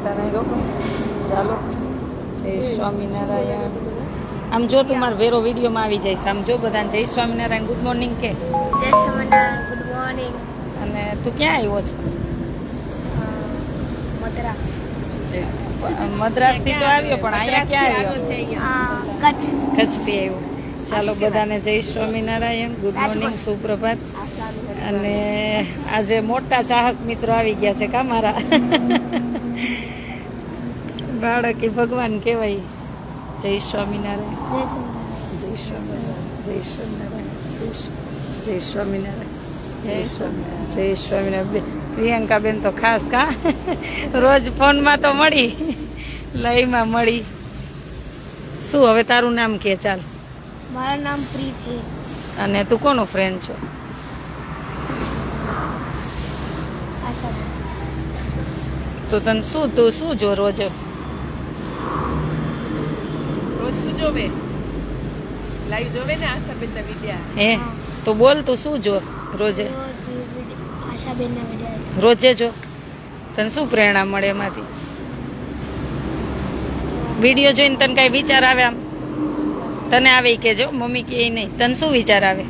રાખતા નહીં લોકો. ચાલો, જય સ્વામિનારાયણ. આમ જો તું મારો વેરો વિડીયોમાં આવી જઈશ. આમ જો બધાને જય સ્વામિનારાયણ, ગુડ મોર્નિંગ કે. જય સ્વામિનારાયણ, ગુડ મોર્નિંગ. અને તું ક્યાં આવ્યો છો? મદ્રાસ. મદ્રાસથી તો આવ્યો, પણ અહીંયા ક્યાં આવ્યો? કચ્છ. કચ્છથી આવ્યો. ચાલો બધાને જય સ્વામિનારાયણ, ગુડ મોર્નિંગ, સુપ્રભાત. અને આજે મોટા ચાહક મિત્રો આવી ગયા છે કા મારા. બાળકી ભગવાન કહેવાય. જય સ્વામિનારાયણ, જય સ્વામિનારાયણ, જય સ્વામિનારાયણ, જય સ્વામિનારાયણ, જય સ્વામિનારાયણ, જય સ્વામિનારાયણ. પ્રિયંકાબેન તો ખાસ કા રોજ ફોનમાં તો મળી, લઈમાં મળી. શું હવે તારું નામ કે? ચાલ. મારું નામ પ્રીત છે. અને તું કોનો ફ્રેન્ડ છો? આશા. તો તને તું શું જો રોજ શું જોવે? લાઈવ જોવે ને આશાબેનના વિડિયા. હે તો બોલ, તું શું જો રોજે? આશાબેનના વિડિયા રોજે જો. તને શું પ્રેરણા મળે એમાંથી? વિડીયો જોઈને તને કઈ વિચાર આવે? આમ તને આવે કે જો મમ્મી કે નહીં, તને શું વિચાર આવે?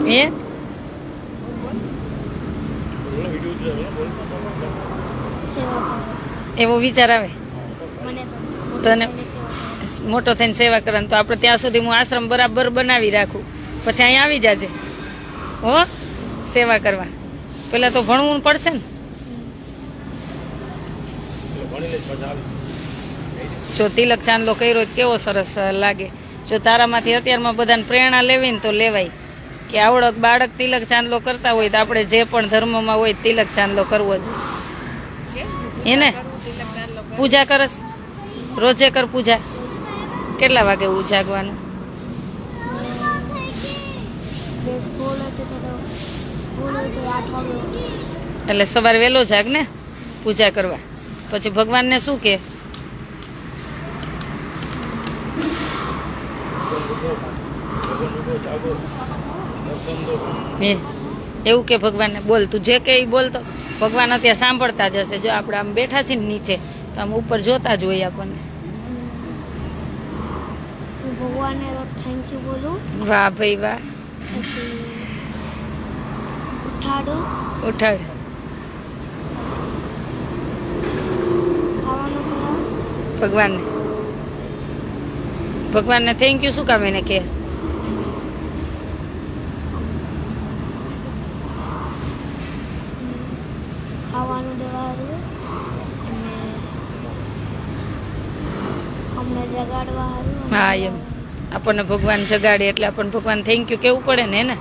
હે એવો વિચાર આવે તને? મોટો થઈને સેવા કરવાની. તો આપણે ત્યાં સુધી હું આશ્રમ બરાબર બનાવી રાખું, પછી અહીંયા આવી જાજે હો સેવા કરવા. પેલા તો ભણવું પડશે ને. જો તિલક ચાંદલો કર્યો કેવો સરસ લાગે. જો તારામાંથી અત્યારમાં બધાને પ્રેરણા લેવી ને તો લેવાય કે આવડક બાળક તિલક ચાંદલો કરતા હોય તો આપણે જે પણ ધર્મમાં હોય તિલક ચાંદલો કરવો જોઈએ. એને પૂજા કરસ? રોજે કર પૂજા. કેટલા વાગે જાગવાનું? એટલે સવારે વહેલો જાગ ને પૂજા કરવા. પછી ભગવાનને શું કે? એવું કે ભગવાનને બોલ. તું જે કે બોલતો ભગવાન અત્યારે સાંભળતા જ હશે. જો આપણે આમ બેઠા છીએ ને નીચે તો આમ ઉપર જોતા જ હોય આપણને. ભગવાનને થેન્ક યુ બોલું. વાહ ભાઈ વાહ. ઉઠાડો. ઉઠાડ. ખાવાનું ખવડાવો. ભગવાનને ભગવાનને થેન્ક યુ શું કામ એને કે? ખાવાનું દેવાનું અને અમને જગાડવા હારું. હા એમ આપણને ભગવાન જગાડે એટલે આપણને ભગવાન થેન્ક યુ કેવું પડે ને એને.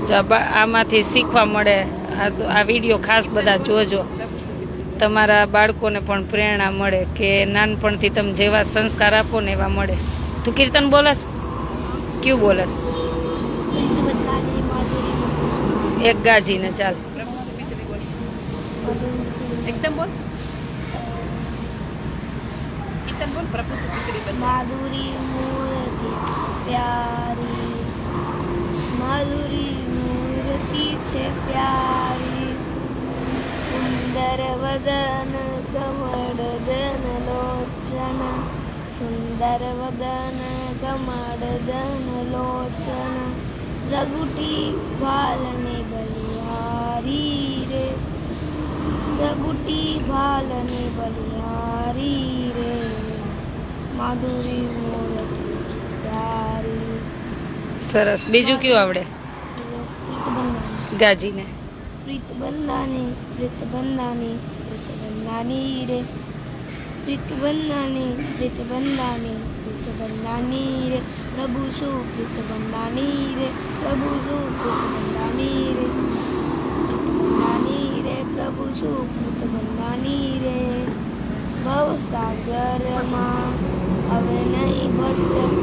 જો આમાંથી શીખવા મળે. આ વિડીયો ખાસ બધા જોજો. તમારા બાળકોને પણ પ્રેરણા મળે કે નાનપણથી તમે જેવા સંસ્કાર આપો ને એવા મળે. તું કીર્તન બોલસ? ક્યું બોલસ? એક ગાજીને ચાલ. એકદમ બોલ. કીર્તન બોલ. પ્રભુ સુપિત્રી બન. માધુરી મૂર્તિ પ્યારી, માધુરી મૂર્તિ છે પ્યારી, સુંદર વદન કમળ દન લોચન, સુંદર વદન કમળ દન લોચન, રઘુટી ભાલને બલિહારી રે, રઘુટી ભાલને બલિહારી રે, માધુરી મૂર્તિ છે પ્યારી. સરસ. બીજું કયું આવડે? ગાજીને. પ્રીત બંધાની, પ્રીત બંધાની, પ્રીત બંધાની રે, પ્રીત બંધાની, પ્રીત બંધાની, પ્રીત બંધાની રે, પ્રભુ શું પ્રીત બંધાની રે, પ્રભુ શું પ્રીત બંધાની રે, પ્રીત બંધાની રે, પ્રભુ શું પ્રીત બંધાની રે. ભવસાગરમાં હવે નહીં ભટકવું,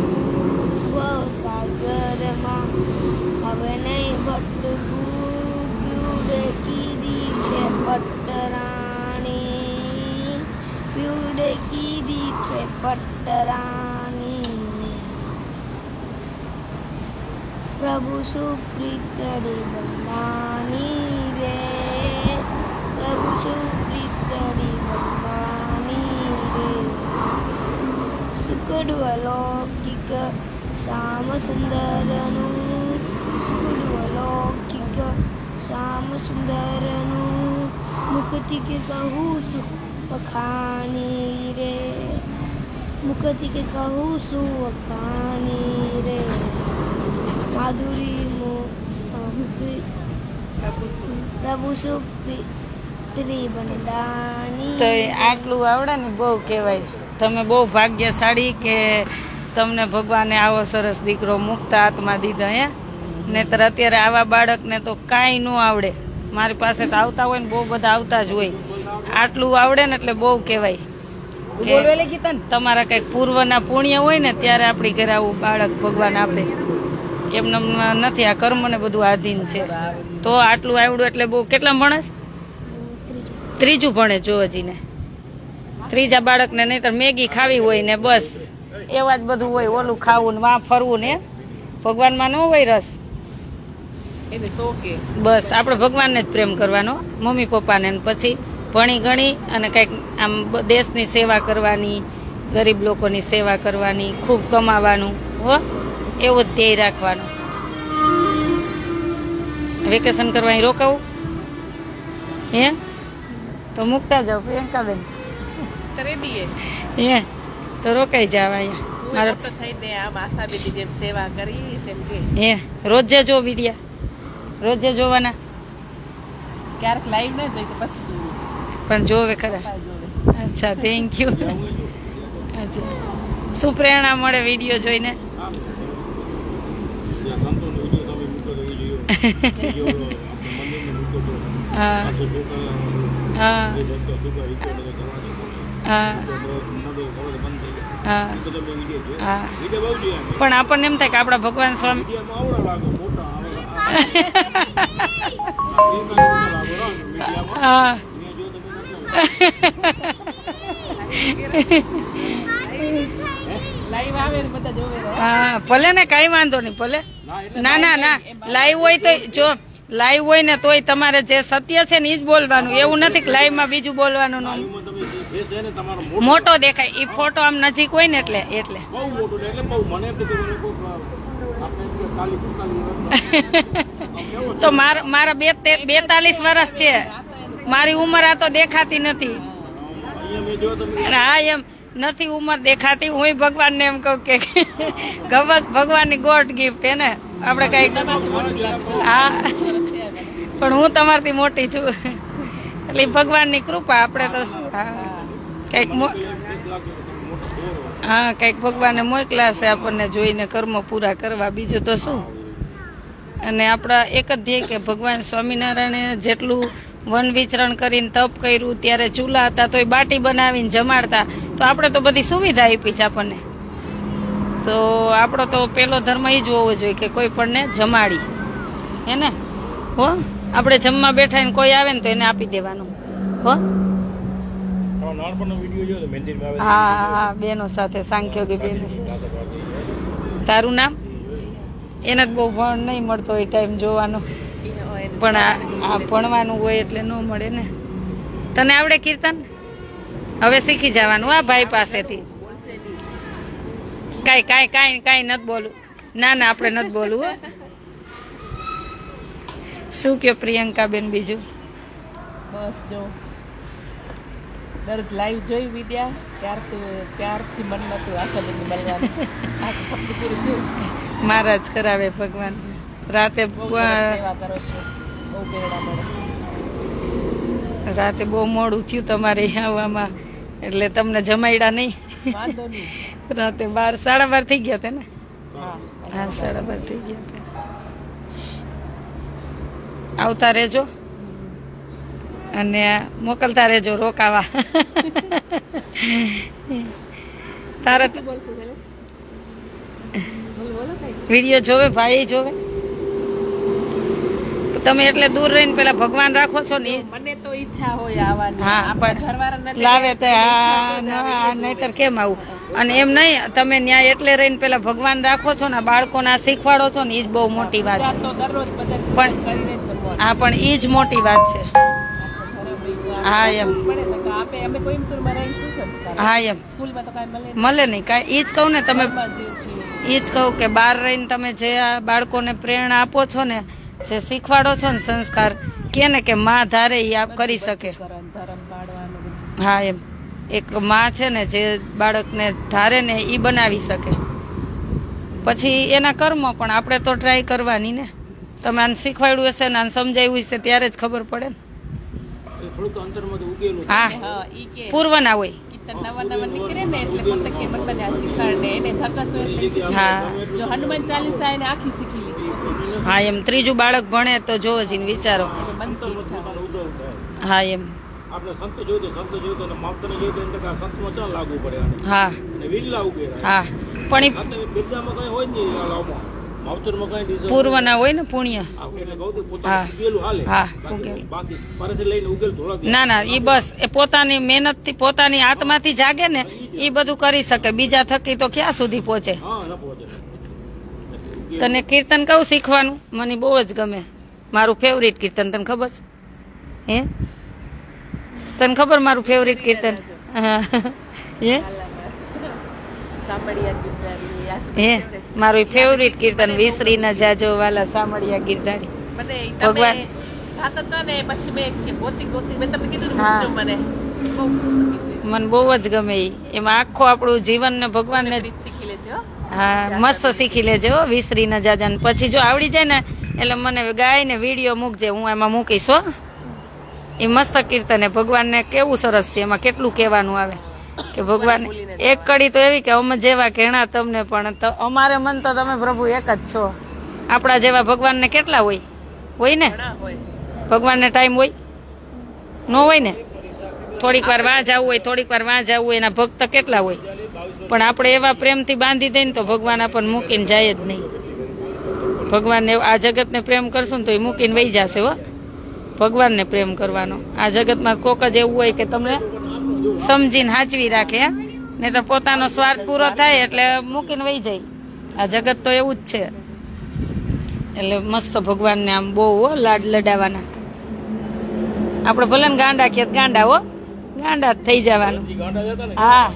ભવસાગરમાં હવે નહીં ભટકવું, પ્યુડે કીધી છે પટરાણી, પ્યુડે કીધી છે પટરાણી, પ્રભુ સુપ્રીતડી બંધાની રે. શ્યામ સુંદરનું સુગુલું અલૌકિક શ્યામ સુંદરનું મુખથી કે કહું છું વખાણી રે મુખથી કે કહું છું વખાણી રે માધુરી પ્રભુ ત્રિબંધાની. તો એ આટલું આવડે ને બહુ કહેવાય. તમે બહુ ભાગ્યશાળી કે તમને ભગવાને આવો સરસ દીકરો મુક્ત આત્મા દીધો હે. નહીંતર અત્યારે આવા બાળકને તો કાંઈ ન આવડે. મારી પાસે તો આવતા હોય ને બહુ બધા આવતા જ હોય. આટલું આવડે ને એટલે બહુ કહેવાય કે તમારા કંઈક પૂર્વના પુણ્ય હોય ને ત્યારે આપણી ઘરે આવું બાળક ભગવાન આપે. એમને નથી, આ કર્મને બધું આધીન છે. તો આટલું આવડું એટલે બહુ. કેટલા ભણે છે? ત્રીજું ભણે જો હજીને. ત્રીજા બાળકને નહીંતર મેગી ખાવી હોય ને બસ એવા જ બધું હોય. ઓલું ખાવું ને વાં ફરવું ને ભગવાનમાં ન હોય રસ. એને શોકે બસ આપણે ભગવાનને જ પ્રેમ કરવાનો, મમ્મી પપ્પાને. ને પછી ભણી ગણી અને કંઈક આમ દેશની સેવા કરવાની, ગરીબ લોકોની સેવા કરવાની, ખૂબ કમાવાનું. હો, એવું જ ધ્યેય રાખવાનું. વેકેશન કરવા અહીં રોકાવું હે તો મૂકતા જાઓ પ્રિયંકાબેન. રેડી હે તો રોકાઈ જાવ અહીંયા. મારો મોટો થઈને આમ આશાબેનની જેમ સેવા કરીશ એમ કે. હે રોજે જો વિડિયા, રોજે જોવાના. ક્યારેક લાઈવ ન જોઈ તો પછી જોઈએ. પણ જોવે ખરા. જોવે અચ્છા, થેન્ક યુ. અચ્છા, શું પ્રેરણા મળે વિડીયો જોઈને? હા હા હા હા હા. પણ આપણને એમ થાય કે આપણા ભગવાન સ્વામી હા લાઈવ આવે ને બધા જોવે રહે. હા ભલે ને, કાંઈ વાંધો નહીં. ભલે ના ના ના, લાઈવ હોય તો જો લાઈવ હોય ને તોય તમારે જે સત્ય છે ને એ જ બોલવાનું. એવું નથી કે લાઈવમાં બીજું બોલવાનું. મોટો દેખાય એ ફોટો આમ નજીક હોય ને એટલે એટલે તો મારા 42 વર્ષ છે. મારી ઉંમર આ તો દેખાતી નથી. હા એમ નથી ઉંમર દેખાતી. હું ભગવાનને એમ કહું કે ભગવાનની ગોડ ગિફ્ટ હે ને આપણે કઈ. હા પણ હું તમારથી મોટી છું એટલે ભગવાનની કૃપા. આપણે તો કંઈક હા કંઈક ભગવાને મોકલ્યા છે આપણને જોઈને કર્મ પૂરા કરવા, બીજું તો શું. અને આપણા એક જ ધ્યેય કે ભગવાન સ્વામિનારાયણે જેટલું વન વિચરણ કરીને તપ કર્યું ત્યારે ચૂલા હતા તોય બાટી બનાવીને જમાડતા. તો આપણે તો બધી સુવિધા આપી છે આપણને. તો આપણો તો પેલો ધર્મ એ જ હોવો જોઈએ કે કોઈ પણને જમાડી હે ને. હો, આપણે જમવા બેઠા ને કોઈ આવે ને તો એને આપી દેવાનું. હો હા હા, બેનો સાથે સાંખ્યોગી બેનો. તારું નામ? એને જ બહુ ભણ નહીં મળતો હોય ટાઈમ જોવાનો. પણ આ ભણવાનું હોય એટલે ન મળે ને. તને આવડે કીર્તન? હવે શીખી જવાનું આ ભાઈ પાસેથી. કાંઈ નથી બોલું. ના ના, આપણે નથી બોલવું. શું કયો પ્રિયંકાબેન બીજું? બસ જો દરરોજ લાઈવ જોઈ વિદ્યા ત્યારથી મન નતું આશાબેનને મળવાનું. આ તો સપનું પૂરું થયું. મારા જ કરાવે ભગવાન. રાતે બહુ સરસ સેવા કરો છો, બહુ પ્રેરણા મળે. રાતે બહુ મોડું થયું તમારે અહીંયા આવવામાં એટલે તમને જમાડ્યા નહીં. વાંધો નહીં. રાતે 12 સાડા 12 થઈ ગયા હતા ને? હા હા 12:30 થઈ ગયા હતા. આવતા રહેજો અને મોકલતા રહેજો રોકાવા. તારા શું બોલશું પેલા? બોલો કઈ. વિડીયો જોવે, ભાઈ જોવે. તમે એટલે દૂર રહીને પેલા ભગવાન રાખો છો ને. મને તો ઈચ્છા હોય આવવાની. હા આપણા પણ ઘરવાળા નથી લાવે તો આવ્યા આ નહીતર કેમ આવું. અને એમ નહીં, તમે ન્યાય એટલે રહીને પેલા ભગવાન રાખો છો ને, બાળકોને આ શીખવાડો છો ને, એ જ બહુ મોટી વાત છે. તો દરરોજ બધા પણ કરીને જ જમવાનું. હા પણ એ જ મોટી વાત છે. ઘરે હા, એમ. મળે ને કે આપે અમે કોઈમ્બતુરમાં રહી શું સંસ્કાર હા એમ સ્કૂલમાં તો કાંઈ મળે મળે નહીં કાંઈ. એ જ કહું ને તમે, ઘરમાં જે છે એ જ કહું કે બહાર રહીને તમે જે આ બાળકોને પ્રેરણા આપો છો ને, જે શીખવાડો છો ને સંસ્કાર, કે ને કે માં ધારે એ આપ કરી શકે. ધરમ પાડવાનું બધું. હા એમ એક માં છે ને જે બાળકને ધારે ને એ બનાવી શકે. પછી એના કર્મ પણ આપણે તો ટ્રાય કરવાની ને. તમે આને શીખવાડ્યું હશે ને આને સમજાવ્યું હશે ત્યારે જ ખબર પડે ને. હા હા ઈ કે પૂર્વ ના હોય. કીર્તન નવા નીકળે ને એટલે પોતે કે મને આ શીખવાડે એને ધગસ હોય એટલે શીખવાડે. હા જો હનુમાન ચાલીસા એને આખી શીખી લીધી પોતે જ. હા એમ ત્રીજું બાળક ભણે તો જોવો જ વિચારો. એને મનથી ઈચ્છા હોય. હા એમ આપણે સંત જોયું તો માવતરને જોયું તો એને ટકા સંતમાં ચાલ લાગુ પડે આને. હા અને વીરલા ઉકેરાય. હા પણ સાથે બિરદામાં કઈ હોય જ નહીં આ લાવમાં. માવતરમાં કઈ ડીઝલ પૂર્વ ના હોય ને પુણ્ય. આ એટલે કહું તો હા. પોતાનું ઉગેલું હાલે. હા, બાકી- ઉગેલું. બાકી પરથી લઈને ઉગેલ થોડાક ના ના એ બસ એ પોતાની મહેનત થી પોતાની આત્માથી જાગે ને એ બધું કરી શકે. બીજા થકી તો ક્યાં સુધી પહોંચે. હા ન પહોંચે. તને કીર્તન કહું શીખવાનું મને બહુ જ ગમે. મારું ફેવરિટ કીર્તન તને ખબર છે? હે તને ખબર મારું ફેવરિટ કીર્તન? હા હે સાંભળ્યા ગીરધારી આ શું હે કીધું? મારું ફેવરિટ કીર્તન વિસરી ન જાજો વાલા સામળિયા ગીરધારી. મને ઈ ભગવાન. તમે ગાતા હતા ને પછી મેં કે ગોતી મેં તમને કીધું ને હા. પૂછજો મને બહુ કીધું. મને બહુ જ ગમે ઈ. એમાં આખું આપણું જીવન ને ભગવાનને રીત શીખી લેશે હો. હા મસ્ત શીખી લેજે હો વિસરી ન જાજા ને. પછી જો આવડી જાય ને એટલે મને ગાયને વિડીયો મૂકજે, હું એમાં મૂકીશ હો. એ મસ્ત કીર્તન હે. ભગવાનને કેવું સરસ છે, એમાં કેટલું કહેવાનું આવે કે ભગવાન એક કડી તો એવી કે અમે જેવા ઘેણા તમને પણ અમારે મન તો તમે પ્રભુ એક જ છો. આપણા જેવા ભગવાનને કેટલા હોય ને? ઘણા હોય. ભગવાનને ટાઈમ હોય ન હોય ને? થોડીક વાર વાં જવું હોય, થોડીક વાર વાં જવું હોય, એના ભક્ત કેટલા હોય. પણ આપણે એવા પ્રેમથી બાંધી દઈએ ને તો ભગવાન આપણને મૂકીને જાય જ નહીં. ભગવાનને આ જગતને પ્રેમ કરશું ને તો એ મૂકીને વહી જશે હો. ભગવાનને પ્રેમ કરવાનો. આ જગતમાં કોક જ એવું હોય કે તમને સમજીને હાચવી રાખે હે? ને તો પોતાનો સ્વાર્થ પૂરો થાય એટલે મૂકીને વહી જાય. આ જગત તો એવું જ છે. એટલે મસ્ત ભગવાનને આમ બહુ હો લાડ લડાવવાના. આપણે ભલે ને ગાંડા ખેત ગાંડા હો, ગાંડા જ થઈ જવાનું. ગાંડા જતા ને હા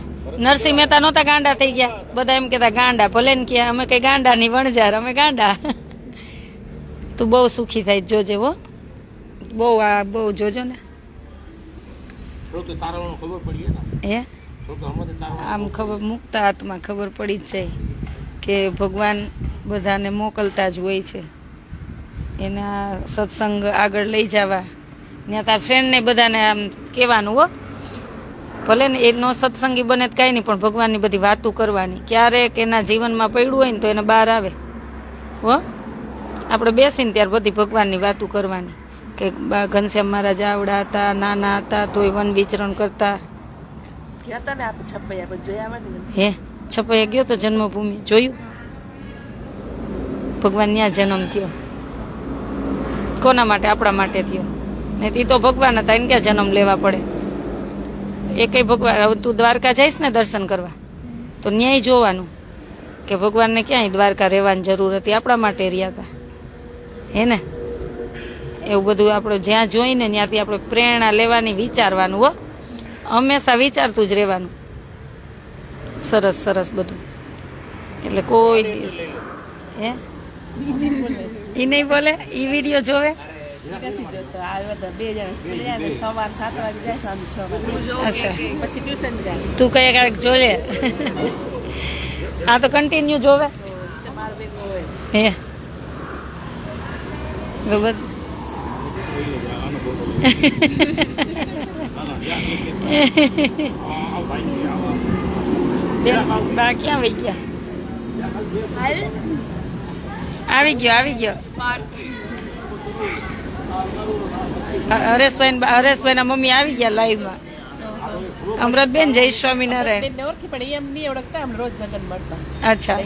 નરસિંહ મહેતા નહોતા ગાંડા થઈ ગયા? બધા એમ કહેતા ગાંડા ભલે ને કે અમે કઈ ગાંડા ની વણજાર, અમે ગાંડા. તું બહુ સુખી થાય જોજે હો. બહુ જોજો ને. થોડુંક તો તારાવાનું ખબર પડી ને. હે થોડુંક હમણાં તારા આમ ખબર મુકતા હાથમાં ખબર પડી જ જાય કે ભગવાન બધાને મોકલતા જ હોય છે. એના સત્સંગ આગળ લઈ જવા. ત્યાં તાર ફ્રેન્ડને બધાને આમ કહેવાનું હો. ભલે ને એનો સત્સંગી બને તો કાંઈ નહીં, પણ ભગવાનની બધી વાતો કરવાની. ક્યારેક એના જીવનમાં પડ્યું હોય ને તો એને બહાર આવે હો. આપણે બેસીને ત્યારે બધી ભગવાનની વાતો કરવાની કે ઘનશ્યામ મહારાજ આવડા હતા, નાના હતા તોય વન વિચરણ કરતા. ગયા હતા ને આપણે છપૈયા પછી જઈ આવવાની ને. હે છપૈયા ગયો તો જન્મભૂમિ જોયું? ભગવાન ત્યાં જન્મ થયો. કોના માટે? આપણા માટે થયો. ને એ તો ભગવાન હતા, એને ક્યાં જન્મ લેવા પડે? એ કઈ ભગવાન. હવે તું દ્વારકા જઈશ ને દર્શન કરવા તો ન્યાય જોવાનું કે ભગવાનને ક્યાંય દ્વારકા રહેવાની જરૂર હતી, આપણા માટે રહ્યા હતા હે ને. એવું બધું આપણે જ્યાં જોઈને ત્યાંથી આપણે પ્રેરણા લેવાની, વિચારવાનું હો. હંમેશા વિચારતું જ રહેવાનું. સરસ સરસ બધું. એટલે કોઈ દિવસ હે ઈ નહીં બોલે. ઈ વિડીયો જોવે. નથી જોતો. આ બધા બે જણા સ્કૂલે જાય ને સવાર 7 વાગે જાય, સાંજ 6 વાગે. અચ્છા પછી ટ્યુશન જાય. તું કઈ કાંઈક જોલે. આ તો કન્ટિન્યુ જોવે તમારો ભેગો હોય. હે બરોબર. બા ક્યાં વહી ગયા? આવી ગયો. હરેશભાઈ ના મમ્મી આવી ગયા લાઈવમાં. અમૃતબેન જય સ્વામિનારાયણ. બેનને ઓળખી પણ એમ નહીં ઓળખતા, આમ રોજ જગન મળતા. અચ્છા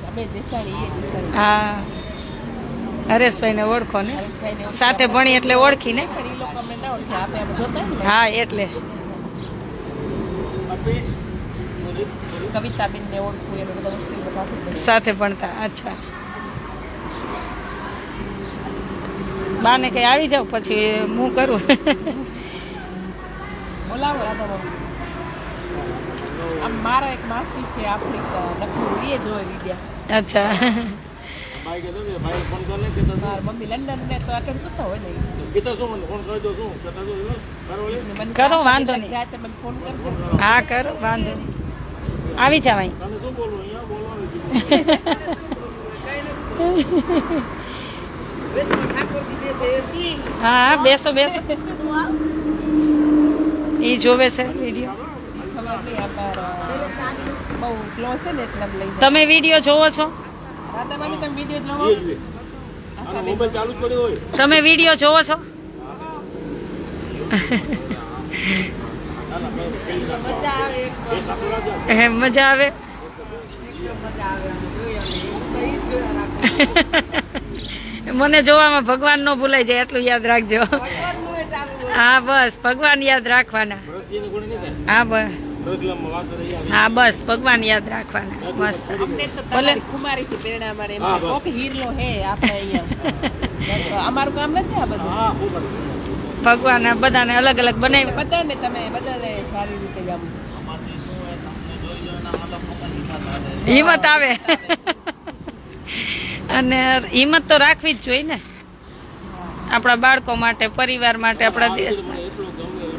અમે જેસાણી એ જેસાણી. હા હરેશભાઈ ને ઓળખો ને? હરેશભાઈને ઓળખતા સાથે ભણી એટલે ઓળખી ને? પણ ઈ લોકો અમને ના ઓળખે. આપણે આમ જોતા હોય ને. હા એટલે કવિતાબેન ને ઓળખું, એમ બધા હોસ્ટેલમાં સાથે ભણે. સાથે ભણતા. અચ્છા બાને કઈ આવી જાવ પછી હું કરું. બોલાવો રાધા મમ્મી. આમ મારા એક માસી છે આફ્રિકા નકુર એ જોઈ વિદ્યા. અચ્છા ભાઈ કહેતો ને ભાઈ ફોન કરીને કહેતા મારા મમ્મી લંડન ને તો અટન સુતા હોય ને કીધા શું મને ફોન કરજો શું કહેતા શું બરાબર મને કરો, વાંધો નહીં. જાય તો મને ફોન કરજો. હા કરો, વાંધો નહીં. આવી જવાય. તને શું બોલવું અહીંયા બોલવાનું હા બેસો બેસો. એ જોવે છે વિડીયો. ખબર નહીં અમારા બહુ ક્લોઝ છે ને એટલે લઈ જાય. તમે વિડીયો જોવો છો? રાધા મમ્મી તમે વિડીયો જોવો? અને મોબાઈલ ચાલુ જ પડ્યો હોય તમે વિડીયો જોવો છો? મજા આવે. મને જોવામાં ભગવાન ન ભૂલાઈ જાય એટલું યાદ રાખજો. હા બસ ભગવાન યાદ રાખવાના. ભરતજીને કોણે નહીં થાય હા બસ ભરતલામાં વાત રહી આવી હા બસ ભગવાન યાદ રાખવાના. મસ્ત. અમને તો ભલે. તમારી કુમારીથી પ્રેરણા મળે. હા, એમાં બસ. કોક હીરો હે આપણે અહીંયા. અમારું કામ નથી આ બધું. હા ખૂબ સરસ. ભગવાન આ બધાને અલગ અલગ બનાવી. બધાને સારી રીતે જ આમ હિંમત આવે. અને હિંમત તો રાખવી જ જોઈએ ને આપણા બાળકો માટે, પરિવાર માટે, આપણા દેશ મને માટે. એટલો ગમે અને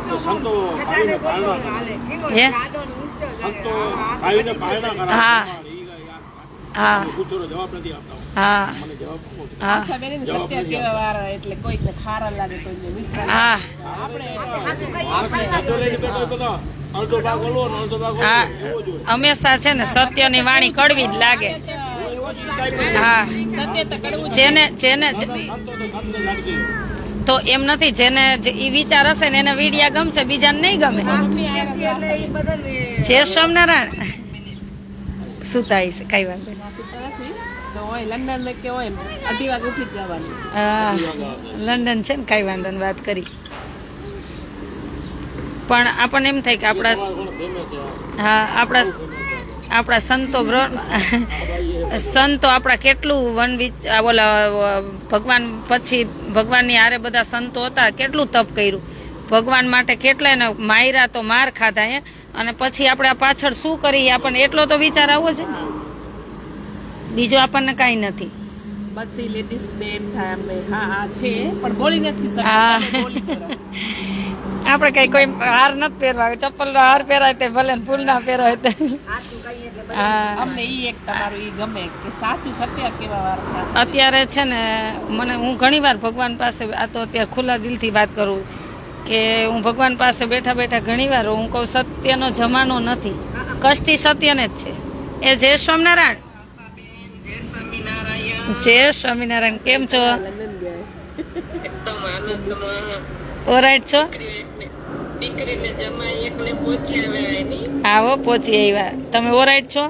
કહ્યું સંતો આવીને પારણા કરે. હે સંતો આવીને પારણા કરાવે. હા. હા પૂછો તો જવાબ નથી આપતા હા મને જવાબ આપો. હા આશા બેન સત્ય કહેવા વાળા એટલે કોઈકને ખારા લાગે કોઈને મીઠા લાગે. હા આપણે સંતો લઈને બેઠો બધા અડધો ભાગ ઓલો ને અડધો ભાગ ઓલો હા એવો જ હોય. હંમેશા છે ને સત્યની વાણી કડવી જ લાગે. એવો જ ટાઈપ હા સત્ય તો કડવું જેને જેને સંતો તો સામને લાગશે. તો એમ નથી જેને ઈ વિચાર હશે ને એને વિડિયા ગમશે, બીજાને નહીં ગમે. જય સ્વામિનારાયણ. સુતા હશે કઈ વાંધો નહીં. તો હોય લંડન ને કે હોય 2:30 વાગે ઉઠી જ જવાનું. હા લંડન છે ને કઈ વાંધો નહીં, વાત કરી. પણ આપણને એમ થાય કે આપણા કોણ ફેમસ છે હા આપણા સંતો આપણા કેટલું ઓલા ભગવાન પછી ભગવાનની હારે બધા સંતો હતા, કેટલું તપ કર્યું ભગવાન માટે, કેટલા એને માયરા તો માર ખાધા હે, અને પછી આપણે આ પાછળ શું કરી આપણને એટલો તો વિચાર આવવો છે ને. બીજો આપણને કાંઈ નથી. બધી લેડીઝ ને એમ થાય અમને હા આ છે પણ બોલી નથી હા. શકતા. બોલી કરો. આપણે કઈ કોઈ હાર નથી પહેરવા, ચપ્પલ નો હાર પહેરાય તે ભલે ને ફૂલ ના પહેરાય તે. હા અમને ઈ એક તમારું ઈ ગમે કે સાચું સત્ય કેવા વાર છે. અત્યારે છે ને હું ઘણી વાર ભગવાન પાસે, આ તો અત્યારે ખુલ્લા દિલથી વાત કરું કે હું ભગવાન પાસે બેઠા બેઠા ઘણી વાર હું કહું સત્યનો જમાનો નથી, કષ્ટી સત્યને જ છે. એ જય સ્વામિનારાયણ. જય સ્વામિનારાયણ. કેમ છો? લંડન ગયા. એકદમ આનંદમાં ઓરાઈટ છો? દીકરીને જમાઈ એકલે પહોંચી આવ્યા એની આવો પહોંચી આવ્યા. તમે ઓરાઈટ છો?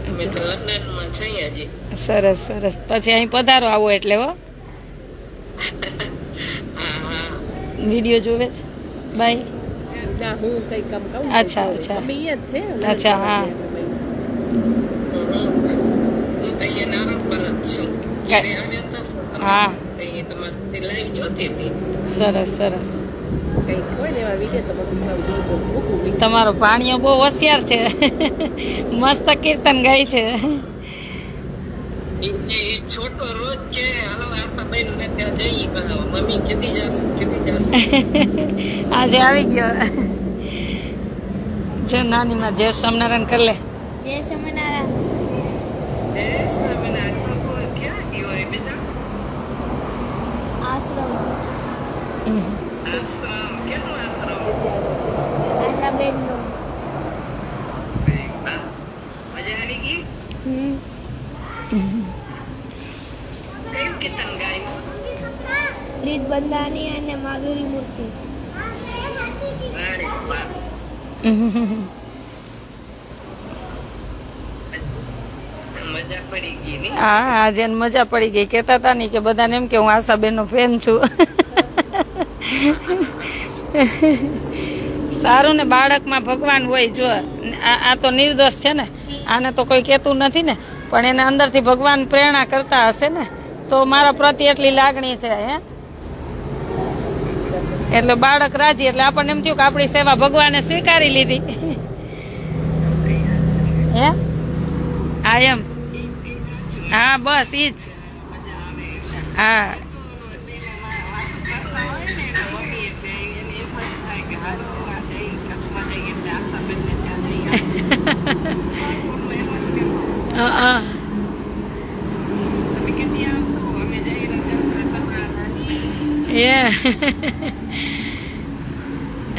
અમે તો લંડનમાં છીએ હજી. સરસ સરસ. પછી અહીં પધારો આવો એટલે હો. હા હા વિડીયો જોવે છે? બાય. ના હું કઈ કામ કહું અચ્છા, અચ્છા. અમે ઈ જ છે અચ્છા, હા. હું તો અહીંયા નારણ પર જ છું. ઘરે આવ્યા હતા શું તમે? હા. તો અહીંયા તમારી લાઈવ જોતી હતી. સરસ સરસ. કઈ કોઈ ને એવા વિડીયો તો બધું જોજો મૂકું link. તમારો ભાણિયો બહુ હોશિયાર છે. મસ્ત કીર્તન ગાય છે. એ છોટો રોજ કે હાલો આશાબેન ને ત્યાં જઈ મમ્મી કેદી જશે આજે આવી ગયો. જો નાની માં જય સ્વામિનારાયણ કરી લે. જય સ્વામિનારાયણ. ક્યાં ગયો એ બેટા? આશ્રમ આશ્રમ કેનો આશ્રમ? આશાબેનનો. મજા આવી ગઈ? કયું કીર્તન ગાયું? રીત બંધાની અને માધુરી મૂર્તિ. વારે વાહ. મજા પડી ગઈ ની? હા આજે એને મજા પડી ગઈ. કેતા હતા ને કે બધાને એમ કે હું આશાબેન નો ફેન છું. સારું ને, બાળકમાં ભગવાન હોય. જો આ તો નિર્દોષ છે ને, આને તો કોઈ કહેતું નથી ને, પણ એને અંદરથી ભગવાન પ્રેરણા કરતા હશે ને, તો મારા પ્રત્યે એટલી લાગણી છે. હે એટલે બાળક રાજી એટલે આપણને એમ થયું કે આપણી સેવા ભગવાને સ્વીકારી લીધી હે હા એમ હા બસ ઈ જ હા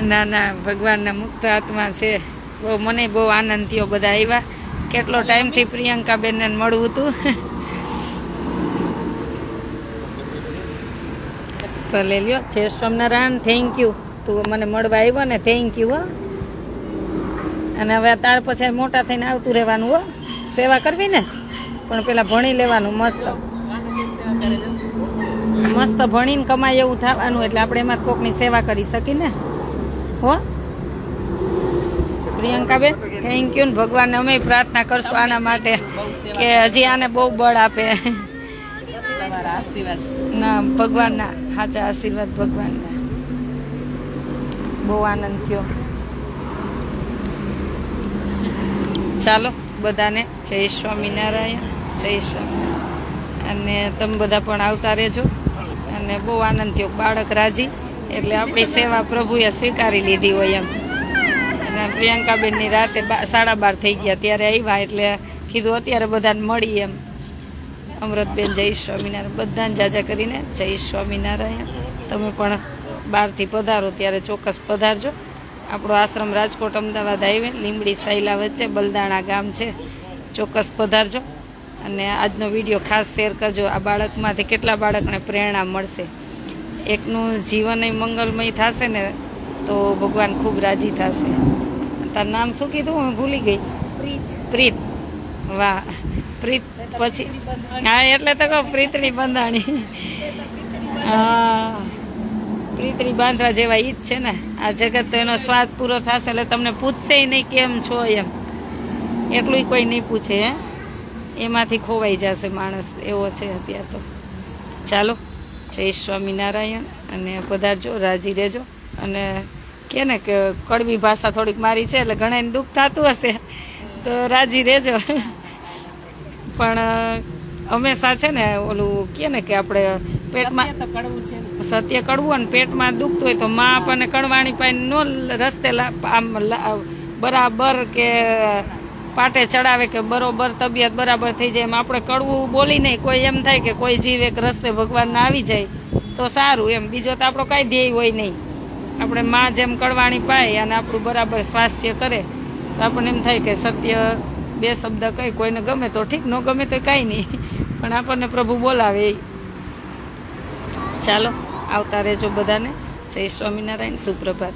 ના ના ભગવાનના મુક્ત આત્મા છે બહુ મને બહુ આનંદ થયો બધા આવ્યા કેટલો ટાઈમથી પ્રિયંકાબેનને મળવું હતું ભલે લ્યો જય સ્વામિનારાયણ થેન્ક યુ તું મને મળવા આવ્યો ને થેન્ક યુ હો અને હવે તાર પછી મોટા થઈને આવતું રહેવાનું હો સેવા કરવી ને પણ પેલા ભણી લેવાનું મસ્ત મસ્ત ભણીને કમાય એવું થવાનું એટલે આપણે એમાં કોકની સેવા કરી શકીએ ને હો પ્રિયંકાબેન થેન્ક યુ ને ભગવાનને અમે પ્રાર્થના કરશું આના માટે કે હજી આને બહુ બળ આપે તમારા આશીર્વાદ ના ભગવાનના સાચા આશીર્વાદ ભગવાનના બહુ આનંદ થયો ચાલો બધાને જય સ્વામિનારાયણ જય સ્વામિનારાયણ અને તમે બધા પણ આવતા રહેજો અને બહુ આનંદ થયો બાળક રાજી એટલે આપણી સેવા પ્રભુએ સ્વીકારી લીધી હોય એમ અને પ્રિયંકાબેનની રાતે 12:30 થઈ ગયા ત્યારે આવ્યા એટલે કીધું અત્યારે બધાને મળી એમ અમૃતબેન જય સ્વામિનારાયણ બધાને જાજા કરીને જય સ્વામિનારાયણ તમે પણ બહારથી પધારો ત્યારે ચોક્કસ પધારજો આપણો આશ્રમ રાજકોટ અમદાવાદ હાઈવે લીંબડી સાયલા વચ્ચે બલદાણા ગામ છે ચોક્કસ પધારજો અને આજનો વિડીયો ખાસ શેર કરજો આ બાળકમાંથી કેટલા બાળકને પ્રેરણા મળશે એકનું જીવન મંગલમય થશે ને તો ભગવાન ખૂબ રાજી થશે તારું નામ શું કીધું હું ભૂલી ગઈ પ્રીત વાહ પ્રીત પછી હા એટલે તો કહું પ્રીતની બંધાણી હા પ્રીતની બાંધવા જેવા ઈ જ છે ને આ જગત તો એનો સ્વાદ પૂરો થશે એટલે તમને પૂછશે નહીં કેમ છો એમ એટલું કોઈ નહીં પૂછે હે એમાંથી ખોવાઈ જશે માણસ એવો છે અત્યારે તો ચાલો જય સ્વામિનારાયણ અને પધારજો રાજી રહેજો અને કે ને કે કડવી ભાષા થોડીક મારી છે એટલે ઘણાને દુઃખ થતું હશે તો રાજી રહેજો પણ હંમેશા છે ને ઓલું કે ને કે આપણે પેટમાં તો કડવું છે ને. સત્ય કડવું અને પેટમાં દુખતું હોય તો માં આપણને કડવાણી પાઈને નો રસ્તે આમ બરાબર કે પાટે ચડાવે કે બરોબર તબિયત બરાબર થઈ જાય એમ આપણે કડવું બોલી નહીં કોઈ એમ થાય કે કોઈ જીવ એક રસ્તે ભગવાનના આવી જાય તો સારું એમ બીજો તો આપણો કાંઈ ધ્યેય હોય નહીં આપણે માં જેમ કડવાણી પાય અને આપણું બરાબર સ્વાસ્થ્ય કરે તો આપણને એમ થાય કે સત્ય બે શબ્દ કહી કોઈને ગમે તો ઠીક ન ગમે તો કાંઈ નહીં પણ આપણને પ્રભુ બોલાવે એ ચાલો આવતા રહેજો બધાને જય સ્વામિનારાયણ સુપ્રભાત